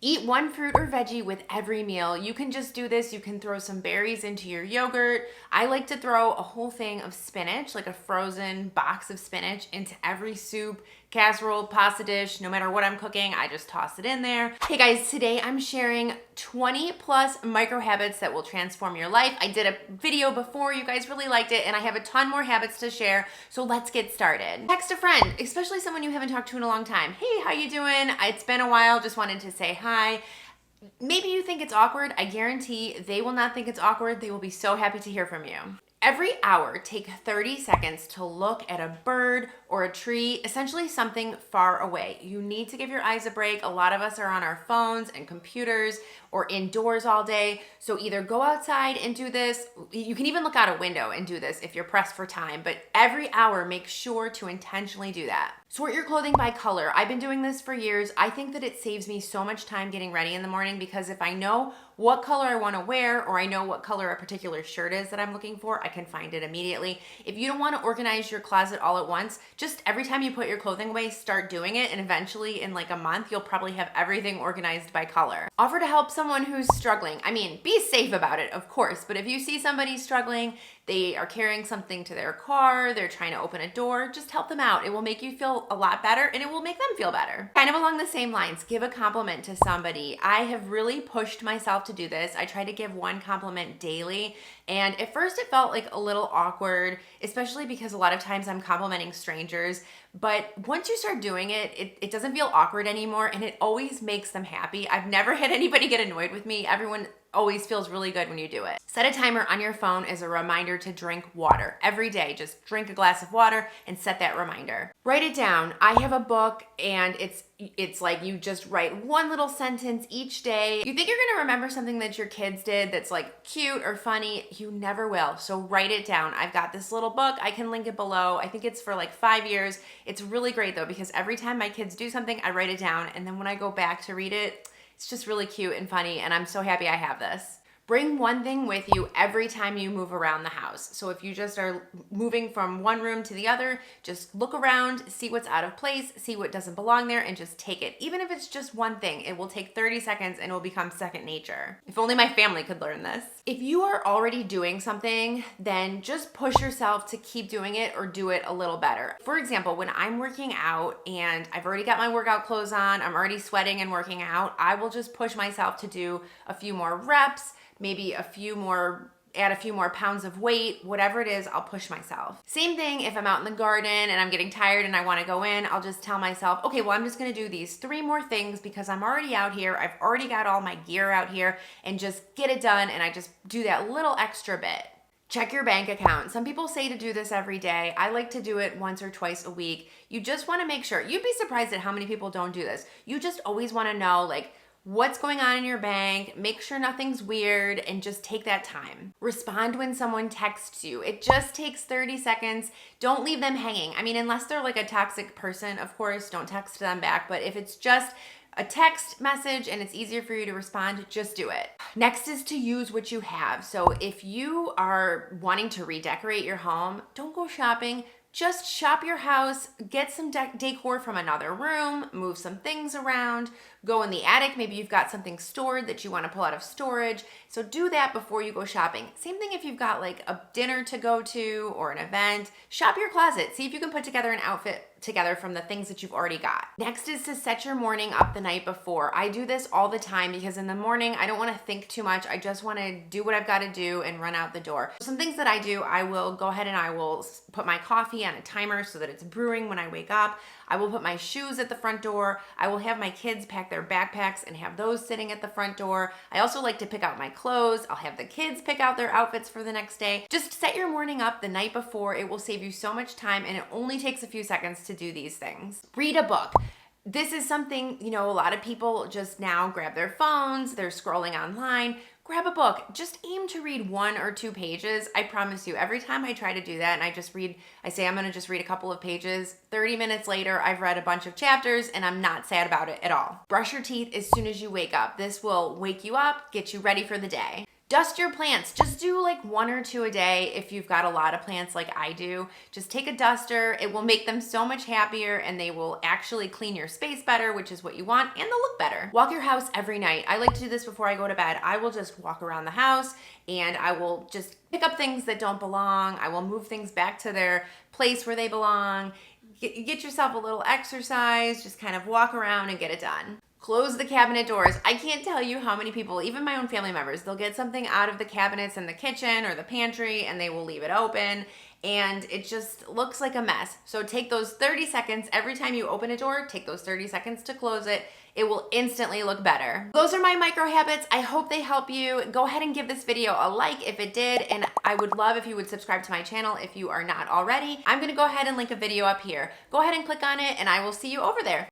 Eat one fruit or veggie with every meal. You can just do this. You can throw some berries into your yogurt. I like to throw a whole thing of spinach, like a frozen box of spinach, into every soup, casserole, pasta dish. No matter what I'm cooking, I just toss it in there. Hey guys, today I'm sharing 20 plus micro habits that will transform your life. I did a video before, you guys really liked it, and I have a ton more habits to share, so let's get started. Text a friend, especially someone you haven't talked to in a long time. Hey, how you doing? It's been a while, just wanted to say hi. Maybe you think it's awkward. I guarantee they will not think it's awkward. They will be so happy to hear from you. Every hour, take 30 seconds to look at a bird or a tree, essentially something far away. You need to give your eyes a break. A lot of us are on our phones and computers or indoors all day. So either go outside and do this. You can even look out a window and do this if you're pressed for time, but every hour, make sure to intentionally do that. Sort your clothing by color. I've been doing this for years. I think that it saves me so much time getting ready in the morning because if I know what color I want to wear or I know what color a particular shirt is that I'm looking for, I can find it immediately. If you don't want to organize your closet all at once, just every time you put your clothing away, start doing it, and eventually in like a month, you'll probably have everything organized by color. Offer to help someone who's struggling. I mean, be safe about it, of course, but if you see somebody struggling, they are carrying something to their car, they're trying to open a door, just help them out. It will make you feel a lot better and it will make them feel better. Kind of along the same lines, give a compliment to somebody. I have really pushed myself to do this. I try to give one compliment daily, and at first it felt like a little awkward, especially because a lot of times I'm complimenting strangers. But once you start doing it, it doesn't feel awkward anymore, and it always makes them happy. I've never had anybody get annoyed with me. Everyone always feels really good when you do it. Set a timer on your phone as a reminder to drink water every day. Just drink a glass of water and set that reminder. Write it down. I have a book and it's like you just write one little sentence each day. You think you're gonna remember something that your kids did that's like cute or funny, you never will. So write it down. I've got this little book. I can link it below. I think it's for like 5 years. It's really great though because every time my kids do something, I write it down, and then when I go back to read it, it's just really cute and funny, and I'm so happy I have this. Bring one thing with you every time you move around the house. So if you just are moving from one room to the other, just look around, see what's out of place, see what doesn't belong there, and just take it. Even if it's just one thing, it will take 30 seconds and it will become second nature. If only my family could learn this. If you are already doing something, then just push yourself to keep doing it or do it a little better. For example, when I'm working out and I've already got my workout clothes on, I'm already sweating and working out, I will just push myself to do a few more reps, maybe add a few more pounds of weight, whatever it is, I'll push myself. Same thing if I'm out in the garden and I'm getting tired and I wanna go in, I'll just tell myself, okay, well, I'm just gonna do these 3 more things because I'm already out here, I've already got all my gear out here, and just get it done, and I just do that little extra bit. Check your bank account. Some people say to do this every day. I like to do it once or twice a week. You just wanna make sure. You'd be surprised at how many people don't do this. You just always wanna know, like, what's going on in your bank, make sure nothing's weird, and just take that time. Respond when someone texts you. It just takes 30 seconds. Don't leave them hanging. I mean, unless they're like a toxic person, of course, don't text them back. But if it's just a text message and it's easier for you to respond, just do it. Next is to use what you have. So if you are wanting to redecorate your home, don't go shopping. Just shop your house, get some decor from another room, move some things around, go in the attic. Maybe you've got something stored that you want to pull out of storage. So do that before you go shopping. Same thing if you've got like a dinner to go to or an event. Shop your closet. See if you can put together an outfit together from the things that you've already got. Next is to set your morning up the night before. I do this all the time because in the morning, I don't want to think too much. I just want to do what I've got to do and run out the door. Some things that I do, I will go ahead and I will put my coffee on a timer so that it's brewing when I wake up. I will put my shoes at the front door. I will have my kids pack their backpacks and have those sitting at the front door. I also like to pick out my clothes. I'll have the kids pick out their outfits for the next day. Just set your morning up the night before. It will save you so much time, and it only takes a few seconds to do these things. Read a book. This is something, a lot of people just now grab their phones, they're scrolling online. Grab a book. Just aim to read 1 or 2 pages. I promise you, every time I try to do that and I say I'm gonna just read a couple of pages, 30 minutes later, I've read a bunch of chapters and I'm not sad about it at all. Brush your teeth as soon as you wake up. This will wake you up, get you ready for the day. Dust your plants. Just do like 1 or 2 a day if you've got a lot of plants like I do. Just take a duster. It will make them so much happier and they will actually clean your space better, which is what you want, and they'll look better. Walk your house every night. I like to do this before I go to bed. I will just walk around the house and I will just pick up things that don't belong. I will move things back to their place where they belong. Get yourself a little exercise, just kind of walk around and get it done. Close the cabinet doors. I can't tell you how many people, even my own family members, they'll get something out of the cabinets in the kitchen or the pantry and they will leave it open and it just looks like a mess. So take those 30 seconds every time you open a door, take those 30 seconds to close it. It will instantly look better. Those are my micro habits. I hope they help you. Go ahead and give this video a like if it did, and I would love if you would subscribe to my channel if you are not already. I'm gonna go ahead and link a video up here. Go ahead and click on it and I will see you over there.